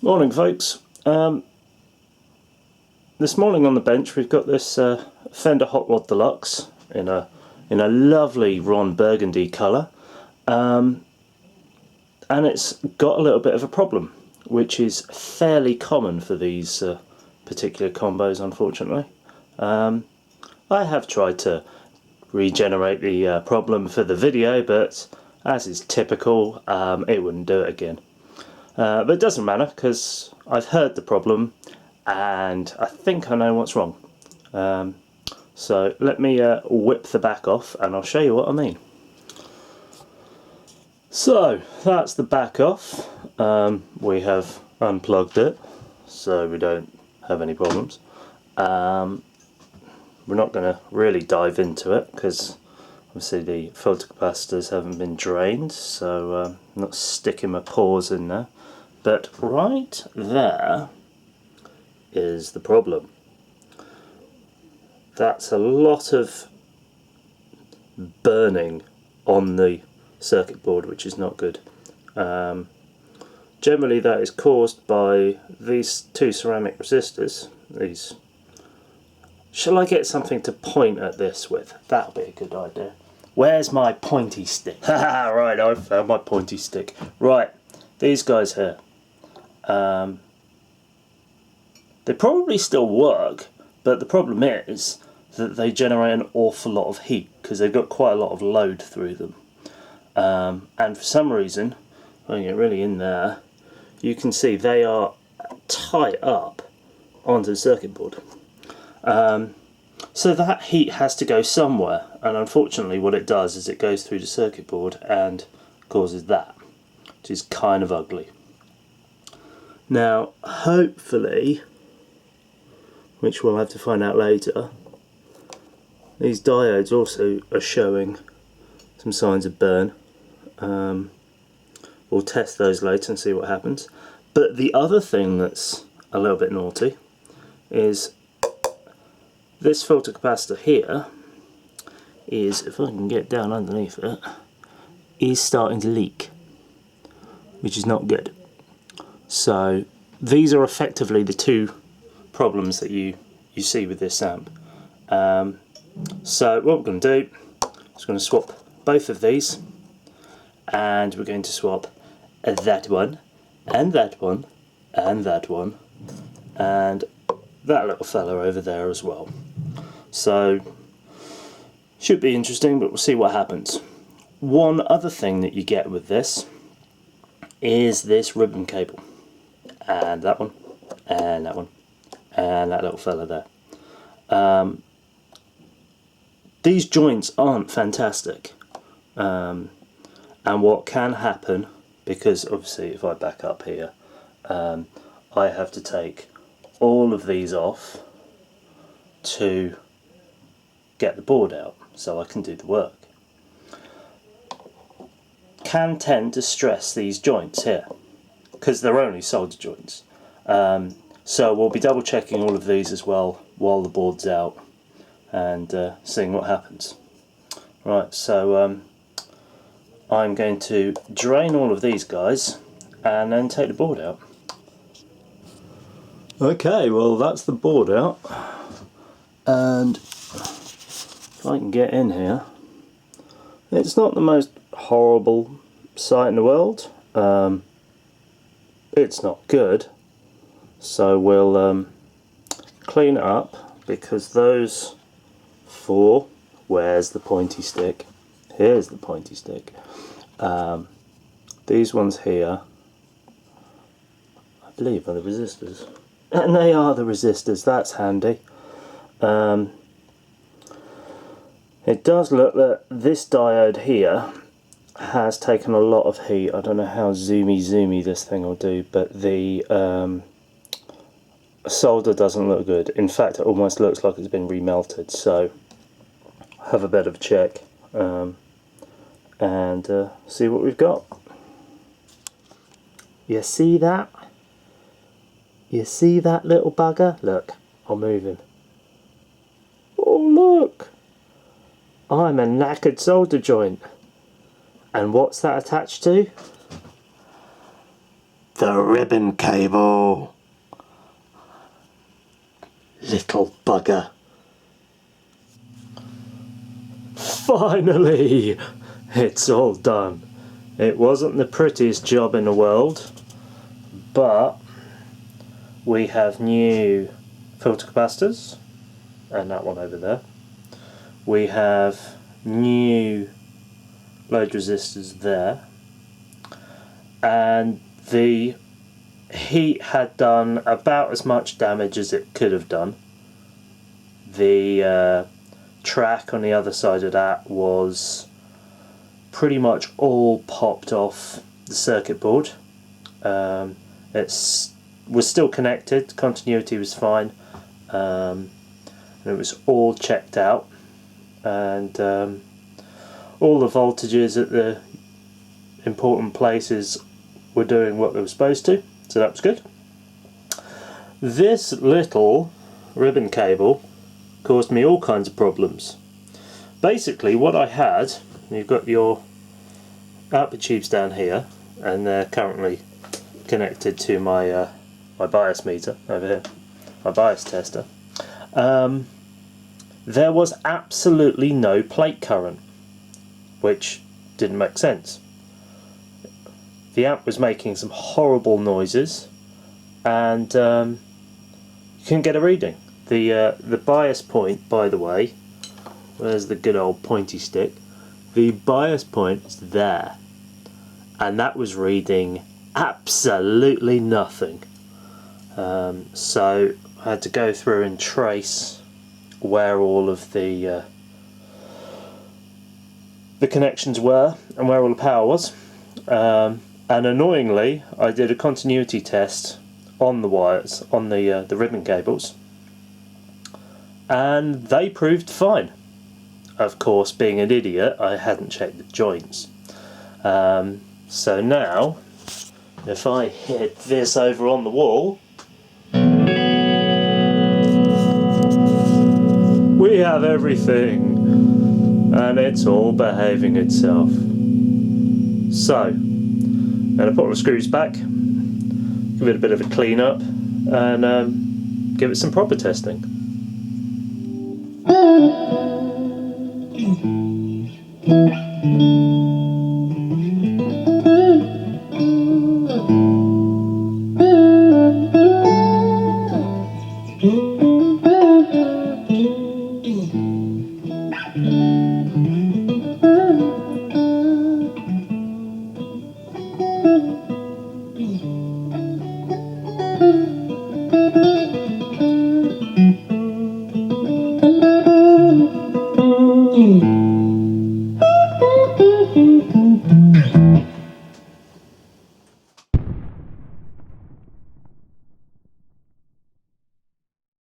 Morning folks. This morning on the bench we've got this Fender Hotrod Deluxe in a lovely Ron Burgundy colour, and it's got a little bit of a problem, which is fairly common for these particular combos, unfortunately. I have tried to regenerate the problem for the video, but as is typical, it wouldn't do it again. But it doesn't matter, because I've heard the problem and I think I know what's wrong. So let me whip the back off and I'll show you what I mean. So that's the back off. We have unplugged it so we don't have any problems. We're not going to really dive into it because obviously the filter capacitors haven't been drained, so I'm not sticking my paws in there. But right there is the problem. That's a lot of burning on the circuit board, which is not good. Generally that is caused by these two ceramic resistors. These. Shall I get something to point at this with? That'll be a good idea. Where's my pointy stick? Haha, right, I found my pointy stick. Right, these guys here. They probably still work, but the problem is that they generate an awful lot of heat because they've got quite a lot of load through them. And for some reason, when you get really in there, you can see they are tight up onto the circuit board. So that heat has to go somewhere, and unfortunately what it does is it goes through the circuit board and causes that, which is kind of ugly. Now hopefully, which we'll have to find out later, these diodes also are showing some signs of burn. We'll test those later and see what happens. But the other thing that's a little bit naughty is this filter capacitor here is, if I can get down underneath it, is starting to leak, which is not good. So these are effectively the two problems that you see with this amp. So what we're going to do is we're going to swap both of these, and we're going to swap that one, and that one, and that one, and that little fella over there as well. So should be interesting, but we'll see what happens. One other thing that you get with this is this ribbon cable, and that one, and that one, and that little fella there. These joints aren't fantastic, and what can happen, because obviously if I back up here, I have to take all of these off to get the board out so I can do the work. Can tend to stress these joints here because they're only solder joints. So we'll be double checking all of these as well while the board's out and seeing what happens. Right, so I'm going to drain all of these guys and then take the board out. Okay, well that's the board out, and if I can get in here, it's not the most horrible sight in the world. It's not good, so we'll clean it up, because those four, where's the pointy stick? Here's the pointy stick. These ones here, I believe, are the resistors. And they are the resistors, that's handy. It does look that this diode here has taken a lot of heat. I don't know how zoomy this thing will do, but the solder doesn't look good. In fact, it almost looks like it's been remelted, so have a bit of a check and see what we've got. You see that? You see that little bugger? Look, I'll move him. Oh look! I'm a knackered solder joint. And what's that attached to? The ribbon cable. Little bugger. Finally! It's all done. It wasn't the prettiest job in the world, but we have new filter capacitors, and that one over there. We have new load resistors there, and the heat had done about as much damage as it could have done. The track on the other side of that was pretty much all popped off the circuit board. It was still connected, continuity was fine, and it was all checked out, and all the voltages at the important places were doing what they were supposed to, so that was good. This little ribbon cable caused me all kinds of problems. Basically what I had, you've got your output tubes down here, and they're currently connected to my my bias meter over here, my bias tester. There was absolutely no plate current, which didn't make sense. The amp was making some horrible noises, and you couldn't get a reading. The bias point, by the way, where's the good old pointy stick? The bias point is there, and that was reading absolutely nothing. So I had to go through and trace where all of the connections were and where all the power was. And annoyingly, I did a continuity test on the wires, on the ribbon cables, and they proved fine. Of course, being an idiot, I hadn't checked the joints. So now, if I hit this over on the wall, we have everything, and it's all behaving itself. So, I'm going to put the screws back, give it a bit of a clean up, and give it some proper testing.